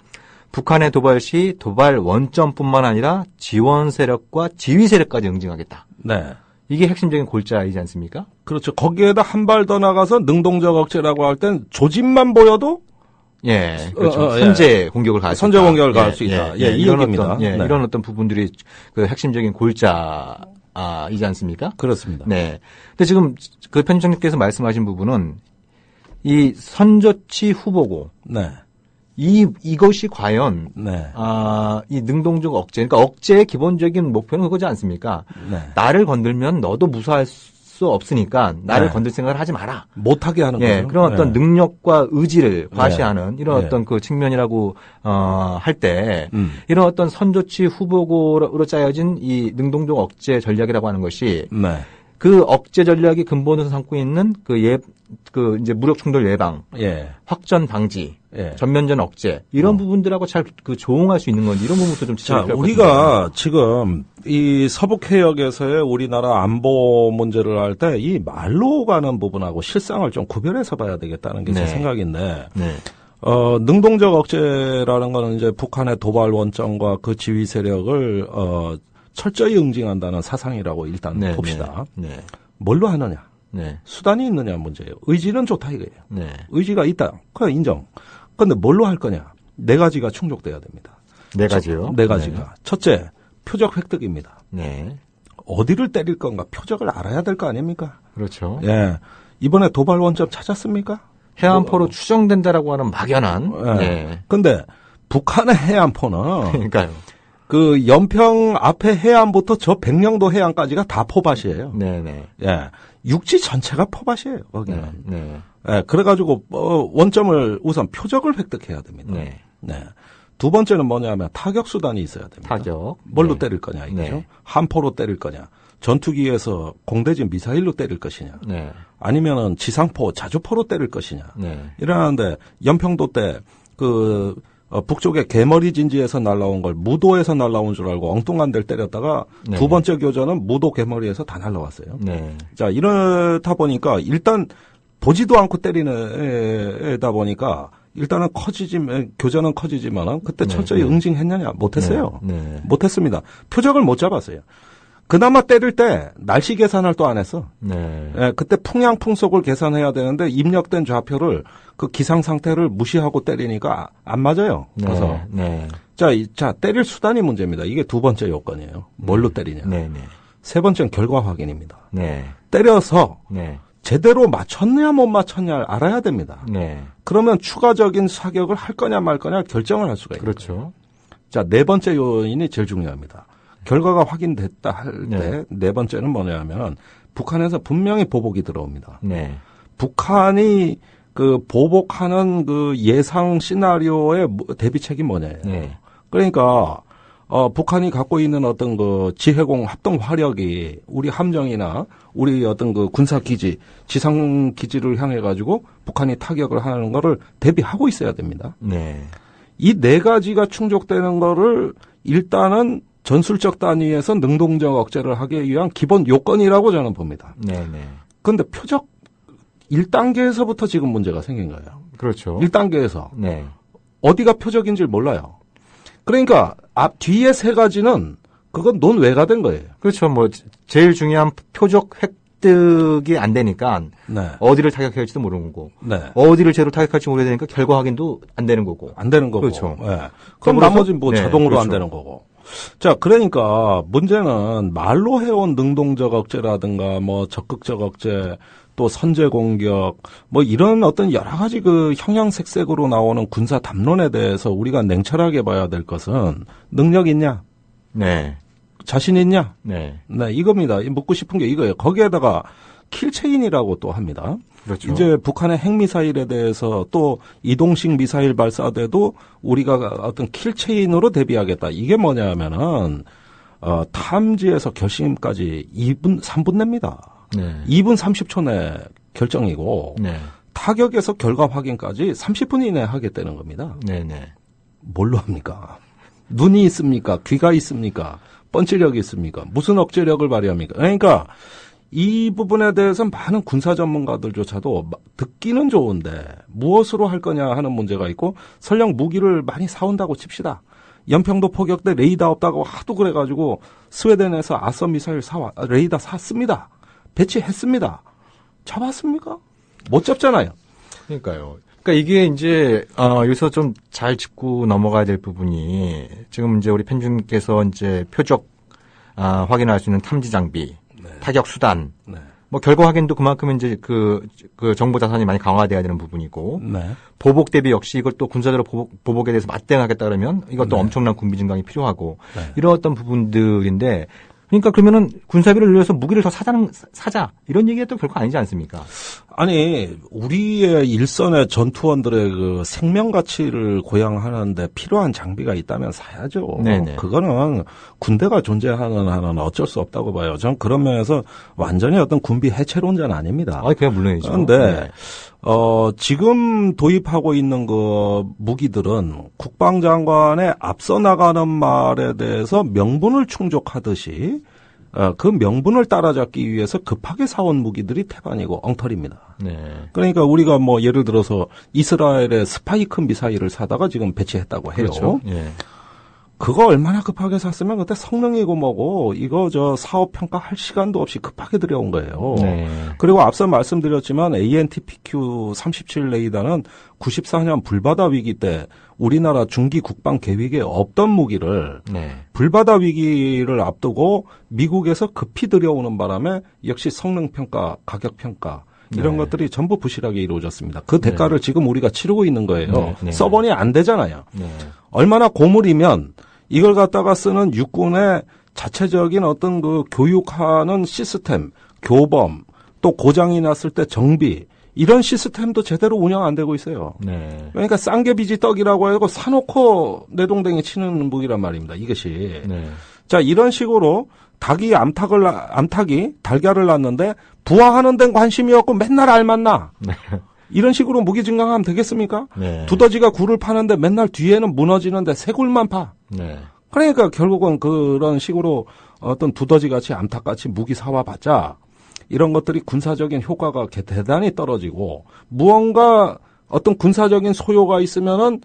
북한의 도발 시 도발 원점뿐만 아니라 지원 세력과 지휘 세력까지 응징하겠다. 이게 핵심적인 골자이지 않습니까? 그렇죠. 거기에다 한 발 더 나가서 능동적 억제라고 할 땐 조짐만 보여도 그렇죠. 선제 공격을 가할 수 있다. 선제 공격을 가할 수 있다. 이 얘기입니다. 이런 어떤 부분들이 그 핵심적인 골자. 이지 않습니까? 그렇습니다. 근데 지금 그 편집장님께서 말씀하신 부분은 이 선조치 후보고. 이것이 과연. 이 능동적 억제. 그러니까 억제의 기본적인 목표는 그거지 않습니까? 나를 건들면 너도 무사할 수 없으니까 나를 건들 생각을 하지 마라. 못하게 하는 거죠. 그런 어떤 능력과 의지를 과시하는 이런 어떤 그 측면이라고 할 때 이런 어떤 선조치 후보고로 짜여진 이 능동적 억제 전략이라고 하는 것이 그 억제 전략이 근본으로 삼고 있는 그 이제 무력 충돌 예방, 확전 방지, 전면전 억제 이런 부분들하고 잘 그 조응할 수 있는 건지 이런 부분도 좀 지적을 해야 우리가 지금 이 서북 해역에서의 우리나라 안보 문제를 할 때 이 말로 가는 부분하고 실상을 좀 구별해서 봐야 되겠다는 게 제 생각인데. 능동적 억제라는 거는 이제 북한의 도발 원점과 그 지휘 세력을 철저히 응징한다는 사상이라고 일단 봅시다. 뭘로 하느냐? 수단이 있느냐 문제예요. 의지는 좋다 이거예요. 의지가 있다. 그냥 인정. 그런데 뭘로 할 거냐? 4가지가 충족돼야 됩니다. 4가지요? 4가지가. 첫째, 표적 획득입니다. 어디를 때릴 건가 표적을 알아야 될 거 아닙니까? 그렇죠. 이번에 도발 원점 찾았습니까? 해안포로 추정된다라고 하는 막연한. 근데 북한의 해안포는 그러니까요. 그 연평 앞에 해안부터 저 백령도 해안까지가 다 포밭이에요. 네네. 예. 육지 전체가 포밭이에요, 거기는. 네. 예, 그래가지고, 원점을 우선 표적을 획득해야 됩니다. 네. 네. 두 번째는 뭐냐면 타격수단이 있어야 됩니다. 타격. 뭘로 네. 때릴 거냐, 이거죠. 네. 함포로 때릴 거냐, 전투기에서 공대지 미사일로 때릴 것이냐, 네. 아니면은 지상포, 자주포로 때릴 것이냐. 네. 이러는데, 연평도 때, 북쪽에 개머리 진지에서 날라온 걸 무도에서 날라온 줄 알고 엉뚱한 데를 때렸다가 네. 두 번째 교전은 무도 개머리에서 다 날라왔어요. 네. 자, 이렇다 보니까 일단 보지도 않고 때리는 애다 보니까 일단은 교전은 커지지만은 그때 네. 철저히 네. 응징했느냐? 못했어요. 네. 못했습니다. 표적을 못 잡았어요. 그나마 때릴 때 날씨 계산을 또 안 했어. 네. 예, 그때 풍향 풍속을 계산해야 되는데 입력된 좌표를 그 기상 상태를 무시하고 때리니까 안 맞아요. 그래서 네. 자, 때릴 수단이 문제입니다. 이게 두 번째 요건이에요. 뭘로 때리냐. 네. 네. 세 번째는 결과 확인입니다. 네. 때려서 네. 제대로 맞췄냐 못 맞췄냐를 알아야 됩니다. 네. 그러면 추가적인 사격을 할 거냐 말 거냐 결정을 할 수가 있어요. 그렇죠. 자, 네 번째 요인이 제일 중요합니다. 결과가 확인됐다 할 때 네 번째는 뭐냐면 북한에서 분명히 보복이 들어옵니다. 네. 북한이 그 보복하는 그 예상 시나리오의 대비책이 뭐냐예요. 네. 그러니까 북한이 갖고 있는 어떤 그 지해공 합동 화력이 우리 함정이나 우리 어떤 그 군사 기지, 지상 기지를 향해 가지고 북한이 타격을 하는 거를 대비하고 있어야 됩니다. 네. 이 네 가지가 충족되는 거를 일단은 전술적 단위에서 능동적 억제를 하기 위한 기본 요건이라고 저는 봅니다. 네. 네. 그런데 표적 1단계에서부터 지금 문제가 생긴 거예요. 그렇죠. 1단계에서. 네. 어디가 표적인지 몰라요. 그러니까 뒤에 세 가지는 그건 논외가 된 거예요. 그렇죠. 뭐 제일 중요한 표적 획득이 안 되니까 네. 어디를 타격해야 할지도 모르는 거고 네. 어디를 제대로 타격할지 모르야 되니까 결과 확인도 안 되는 거고. 안 되는 거고. 그렇죠. 네. 그럼 더불어서- 나머지는 뭐 네, 자동으로 그렇죠. 안 되는 거고. 자, 그러니까 문제는 말로 해온 능동적 억제라든가 뭐 적극적 억제 또 선제 공격 뭐 이런 어떤 여러 가지 그 형형색색으로 나오는 군사 담론에 대해서 우리가 냉철하게 봐야 될 것은 능력 있냐? 네. 자신 있냐? 네. 네, 이겁니다. 묻고 싶은 게 이거예요. 거기에다가 킬체인이라고 또 합니다. 그렇죠. 이제 북한의 핵미사일에 대해서 또 이동식 미사일 발사돼도 우리가 어떤 킬체인으로 대비하겠다. 이게 뭐냐면은 탐지에서 결심까지 3분 냅니다. 네. 2분 30초 내 결정이고 네. 타격에서 결과 확인까지 30분 이내에 하겠다는 겁니다. 네. 네. 뭘로 합니까? 눈이 있습니까? 귀가 있습니까? 펀치력이 있습니까? 무슨 억제력을 발휘합니까? 그러니까 이 부분에 대해서는 많은 군사 전문가들조차도 듣기는 좋은데 무엇으로 할 거냐 하는 문제가 있고 설령 무기를 많이 사온다고 칩시다. 연평도 포격 때 레이더 없다고 하도 그래가지고 스웨덴에서 아썸 미사일 레이더 샀습니다. 배치했습니다. 잡았습니까? 못 잡잖아요. 그러니까요. 그러니까 이게 이제 여기서 좀 잘 짚고 넘어가야 될 부분이 지금 이제 우리 편주님께서 이제 표적 확인할 수 있는 탐지 장비, 타격 수단, 네. 뭐 결과 확인도 그만큼 이제 그 정보 자산이 많이 강화돼야 되는 부분이고 네. 보복 대비 역시 이것도 군사적으로 보복에 대해서 맞대응하겠다 그러면 이것도 네. 엄청난 군비 증강이 필요하고 네. 이런 어떤 부분들인데 그러니까 그러면은 군사비를 늘려서 무기를 더 사자 이런 얘기가 또 결코 아니지 않습니까? 아니 우리의 일선의 전투원들의 그 생명 가치를 고양하는데 필요한 장비가 있다면 사야죠. 네네. 그거는 군대가 존재하는 한은 어쩔 수 없다고 봐요. 전 그런 면에서 완전히 어떤 군비 해체론자는 아닙니다. 그냥 물론이죠. 그런데 네. 지금 도입하고 있는 그 무기들은 국방장관의 앞서 나가는 말에 대해서 명분을 충족하듯이 그 명분을 따라잡기 위해서 급하게 사온 무기들이 태반이고 엉터리입니다. 네. 그러니까 우리가 뭐 예를 들어서 이스라엘의 스파이크 미사일을 사다가 지금 배치했다고 해요. 그렇죠. 예. 그거 얼마나 급하게 샀으면 그때 성능이고 뭐고 이거 사업 평가할 시간도 없이 급하게 들여온 거예요. 네. 그리고 앞서 말씀드렸지만 ANTPQ-37 레이더는 94년 불바다 위기 때 우리나라 중기 국방 계획에 없던 무기를 네. 불바다 위기를 앞두고 미국에서 급히 들여오는 바람에 역시 성능 평가, 가격 평가 이런 네. 것들이 전부 부실하게 이루어졌습니다. 그 대가를 지금 우리가 치르고 있는 거예요. 네. 네. 써보니 안 되잖아요. 네. 얼마나 고물이면 이걸 갖다가 쓰는 육군의 자체적인 어떤 그 교육하는 시스템, 교범, 또 고장이 났을 때 정비, 이런 시스템도 제대로 운영 안 되고 있어요. 네. 그러니까 쌍개비지 떡이라고 해서 사놓고 내동댕이 치는 무기란 말입니다. 이것이. 네. 자, 이런 식으로 암탉이 달걀을 낳는데 부화하는 데는 관심이 없고 맨날 알만 나. 네. 이런 식으로 무기 증강하면 되겠습니까? 네. 두더지가 굴을 파는데 맨날 뒤에는 무너지는데 새 굴만 파. 네. 그러니까 결국은 그런 식으로 어떤 두더지같이 암탉같이 무기 사와봤자 이런 것들이 군사적인 효과가 대단히 떨어지고 무언가 어떤 군사적인 소요가 있으면은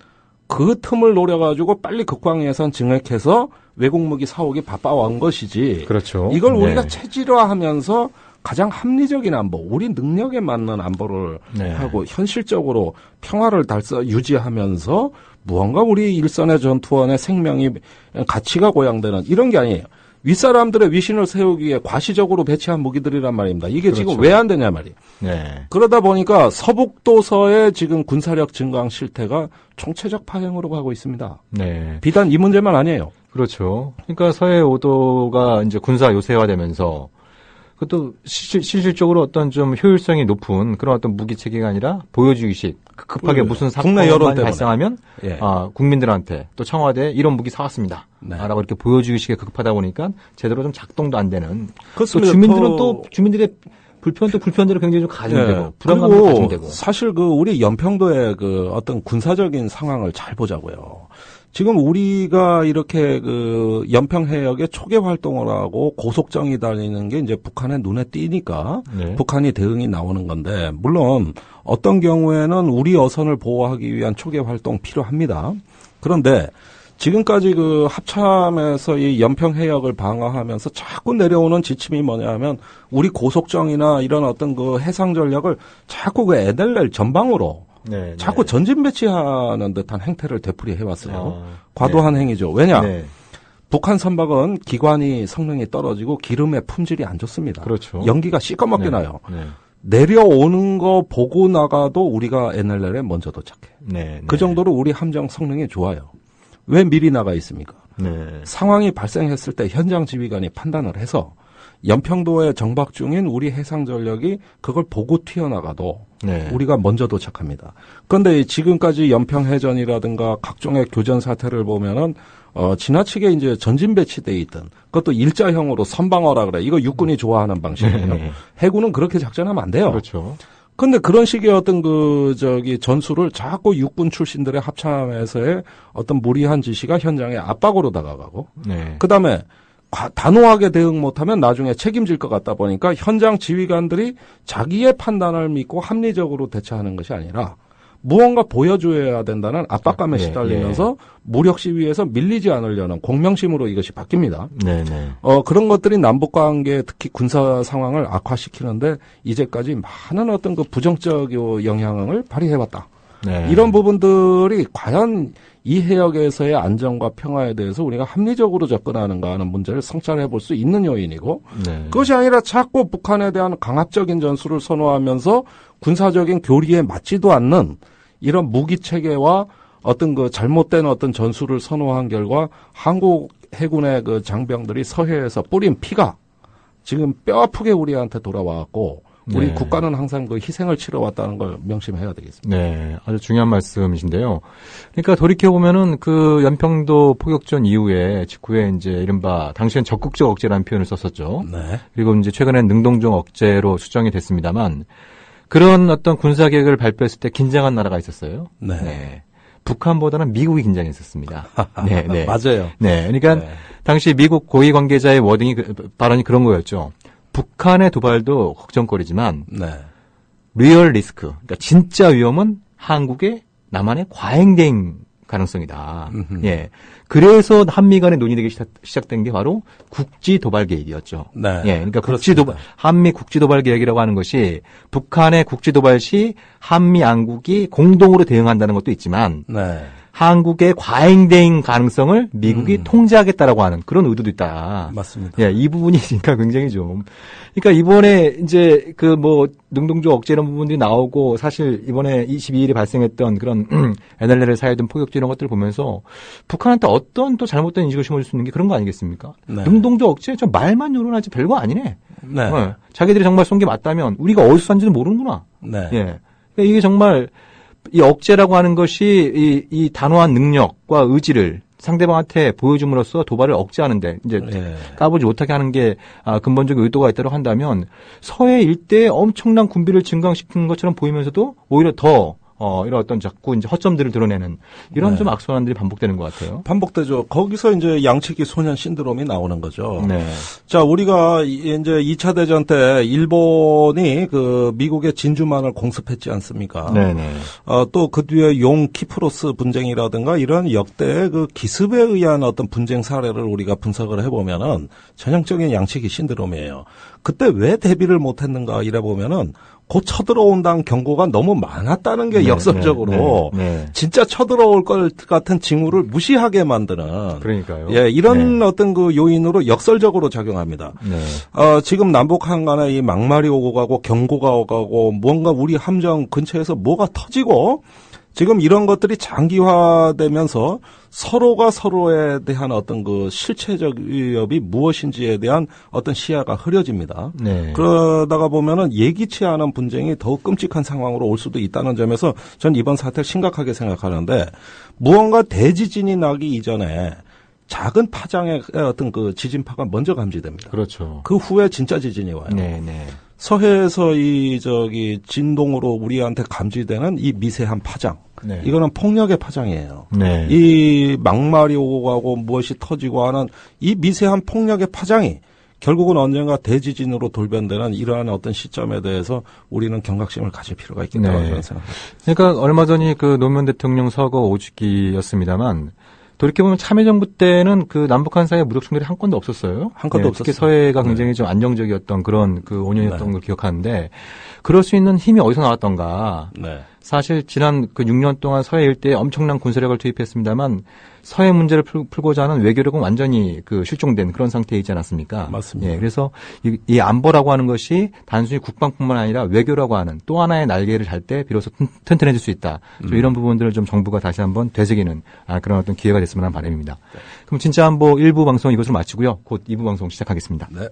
그 틈을 노려가지고 빨리 국방 예산 증액해서 외국 무기 사오기 바빠온 것이지. 그렇죠. 이걸 네. 우리가 체질화하면서 가장 합리적인 안보, 우리 능력에 맞는 안보를 네. 하고 현실적으로 평화를 유지하면서 무언가 우리 일선의 전투원의 생명이 가치가 고양되는 이런 게 아니에요. 윗사람들의 위신을 세우기 위해 과시적으로 배치한 무기들이란 말입니다. 이게 그렇죠. 지금 왜 안 되냐 말이에요. 네. 그러다 보니까 서북도서의 지금 군사력 증강 실태가 총체적 파행으로 가고 있습니다. 네. 비단 이 문제만 아니에요. 그렇죠. 그러니까 서해 오도가 이제 군사 요새화되면서 그것도 실질적으로 어떤 좀 효율성이 높은 그런 어떤 무기 체계가 아니라 보여주기식 급하게 무슨 국내 여론 사건만 때문에. 발생하면 예. 국민들한테 또 청와대 이런 무기 사왔습니다. 네. 라고 이렇게 보여주기식에 급하다 보니까 제대로 좀 작동도 안 되는. 또 그렇습니다. 주민들은 또 주민들의 불편대로 굉장히 좀 가중되고 불안감도 그리고 가중되고. 사실 그 우리 연평도의 그 어떤 군사적인 상황을 잘 보자고요. 지금 우리가 이렇게 그 연평 해역에 초계 활동을 하고 고속정이 달리는 게 이제 북한의 눈에 띄니까 네. 북한이 대응이 나오는 건데 물론 어떤 경우에는 우리 어선을 보호하기 위한 초계 활동 필요합니다. 그런데 지금까지 그 합참에서 이 연평 해역을 방어하면서 자꾸 내려오는 지침이 뭐냐면 우리 고속정이나 이런 어떤 그 해상 전력을 자꾸 그 NLL 전방으로 네, 자꾸 네. 전진 배치하는 듯한 행태를 되풀이해 왔어요. 아, 과도한 행위죠. 왜냐? 네. 북한 선박은 기관이 성능이 떨어지고 기름의 품질이 안 좋습니다. 그렇죠. 연기가 시꺼멓게 네. 나요. 네. 내려오는 거 보고 나가도 우리가 NLL에 먼저 도착해. 네. 그 정도로 우리 함정 성능이 좋아요. 왜 미리 나가 있습니까? 네. 상황이 발생했을 때 현장 지휘관이 판단을 해서 연평도에 정박 중인 우리 해상 전력이 그걸 보고 튀어나가도 네. 우리가 먼저 도착합니다. 그런데 지금까지 연평해전이라든가 각종의 교전 사태를 보면은 지나치게 이제 전진 배치돼 있던 그것도 일자형으로 선방어라 그래. 이거 육군이 좋아하는 방식이에요. 네. 해군은 그렇게 작전하면 안 돼요. 그렇죠. 근데 그런 식의 어떤 전술을 자꾸 육군 출신들의 합참에서의 어떤 무리한 지시가 현장에 압박으로 다가가고 네. 그다음에 단호하게 대응 못하면 나중에 책임질 것 같다 보니까 현장 지휘관들이 자기의 판단을 믿고 합리적으로 대처하는 것이 아니라 무언가 보여줘야 된다는 압박감에 예, 시달리면서 무력 시위에서 밀리지 않으려는 공명심으로 이것이 바뀝니다. 네, 네. 그런 것들이 남북 관계 특히 군사 상황을 악화시키는데 이제까지 많은 어떤 그 부정적 영향을 발휘해왔다. 네. 이런 부분들이 과연 이 해역에서의 안정과 평화에 대해서 우리가 합리적으로 접근하는가 하는 문제를 성찰해 볼 수 있는 요인이고 네. 그것이 아니라 자꾸 북한에 대한 강압적인 전술을 선호하면서 군사적인 교리에 맞지도 않는 이런 무기 체계와 어떤 그 잘못된 어떤 전술을 선호한 결과 한국 해군의 그 장병들이 서해에서 뿌린 피가 지금 뼈 아프게 우리한테 돌아와갖고 우리 네. 국가는 항상 그 희생을 치러왔다는 걸 명심해야 되겠습니다. 네, 아주 중요한 말씀이신데요. 그러니까 돌이켜보면은 그 연평도 포격전 이후에 직후에 이제 이른바 당시엔 적극적 억제라는 표현을 썼었죠. 네. 그리고 이제 최근엔 능동적 억제로 수정이 됐습니다만 그런 어떤 군사계획을 발표했을 때 긴장한 나라가 있었어요. 네. 북한보다는 미국이 긴장했었습니다. 네, 네. 맞아요. 네, 그러니까 네. 당시 미국 고위 관계자의 워딩이 발언이 그런 거였죠. 북한의 도발도 걱정거리지만 네. 리얼 리스크, 그러니까 진짜 위험은 한국의 남한의 과잉 대응 가능성이다. 예. 그래서 한미 간의 논의되기 시작된 게 바로 국지 도발 계획이었죠. 네. 예. 그러니까 그렇습니다. 한미 국지 도발 계획이라고 하는 것이 북한의 국지 도발 시 한미 양국이 공동으로 대응한다는 것도 있지만 네. 한국의 과잉대응 가능성을 미국이 통제하겠다라고 하는 그런 의도도 있다. 맞습니다. 이 부분이 그러니까 굉장히 좀. 그러니까 이번에 이제 그 뭐 능동적 억제 이런 부분들이 나오고 사실 이번에 22일에 발생했던 그런 NLL을 사유된 포격지 이런 것들을 보면서 북한한테 어떤 또 잘못된 인식을 심어줄 수 있는 게 그런 거 아니겠습니까? 네. 능동적 억제 좀 말만 요론하지 별거 아니네. 네. 자기들이 정말 쏜 게 맞다면 우리가 어디서 쏜지도 모르는구나. 네. 그러니까 이게 정말 이 억제라고 하는 것이 이 단호한 능력과 의지를 상대방한테 보여줌으로써 도발을 억제하는데 이제 까보지 못하게 하는 게 근본적인 의도가 있다고 한다면 서해 일대에 엄청난 군비를 증강시키는 것처럼 보이면서도 오히려 더 이런 어떤 자꾸 이제 허점들을 드러내는 이런 좀 악순환들이 반복되는 것 같아요. 반복되죠. 거기서 이제 양치기 소년 신드롬이 나오는 거죠. 네. 자, 우리가 이제 2차 대전 때 일본이 그 미국의 진주만을 공습했지 않습니까? 네네. 또 그 뒤에 용 키프로스 분쟁이라든가 이런 역대의 그 기습에 의한 어떤 분쟁 사례를 우리가 분석을 해보면은 전형적인 양치기 신드롬이에요. 그때 왜 대비를 못했는가 이래 보면은 곧 쳐들어온다는 경고가 너무 많았다는 게 역설적으로 진짜 쳐들어올 것 같은 징후를 무시하게 만드는 그러니까요. 이런 어떤 그 요인으로 역설적으로 작용합니다. 지금 남북 한간에 이 막말이 오고 가고 경고가 오고 가고 뭔가 우리 함정 근처에서 뭐가 터지고 지금 이런 것들이 장기화되면서 서로가 서로에 대한 어떤 그 실체적 위협이 무엇인지에 대한 어떤 시야가 흐려집니다. 네. 그러다가 보면은 예기치 않은 분쟁이 더욱 끔찍한 상황으로 올 수도 있다는 점에서 전 이번 사태를 심각하게 생각하는데 무언가 대지진이 나기 이전에 작은 파장의 어떤 그 지진파가 먼저 감지됩니다. 그렇죠. 그 후에 진짜 지진이 와요. 네네. 서해에서 진동으로 우리한테 감지되는 이 미세한 파장. 네. 이거는 폭력의 파장이에요. 네. 이 막말이 오고 가고 무엇이 터지고 하는 이 미세한 폭력의 파장이 결국은 언젠가 대지진으로 돌변되는 이러한 어떤 시점에 대해서 우리는 경각심을 가질 필요가 있겠다고 저는 생각합니다. 그러니까 얼마 전이 그 노무현 대통령 서거 5주기였습니다만 돌이켜보면 참여정부 때는 그 남북한 사이에 무력 충돌이 한 건도 없었어요. 한 건도 특히 없었어요. 서해가 굉장히 좀 안정적이었던 그런 그 5년이었던 걸 기억하는데 그럴 수 있는 힘이 어디서 나왔던가. 사실 지난 그 6년 동안 서해 일대에 엄청난 군사력을 투입했습니다만 서해 문제를 풀고자 하는 외교력은 완전히 그 실종된 그런 상태에 있지 않았습니까? 맞습니다. 그래서 이 안보라고 하는 것이 단순히 국방뿐만 아니라 외교라고 하는 또 하나의 날개를 달 때 비로소 튼튼해질 수 있다. 좀 이런 부분들을 좀 정부가 다시 한번 되새기는 그런 어떤 기회가 됐으면 하는 바람입니다. 그럼 진짜 안보 1부 방송 이것으로 마치고요. 곧 2부 방송 시작하겠습니다. 네.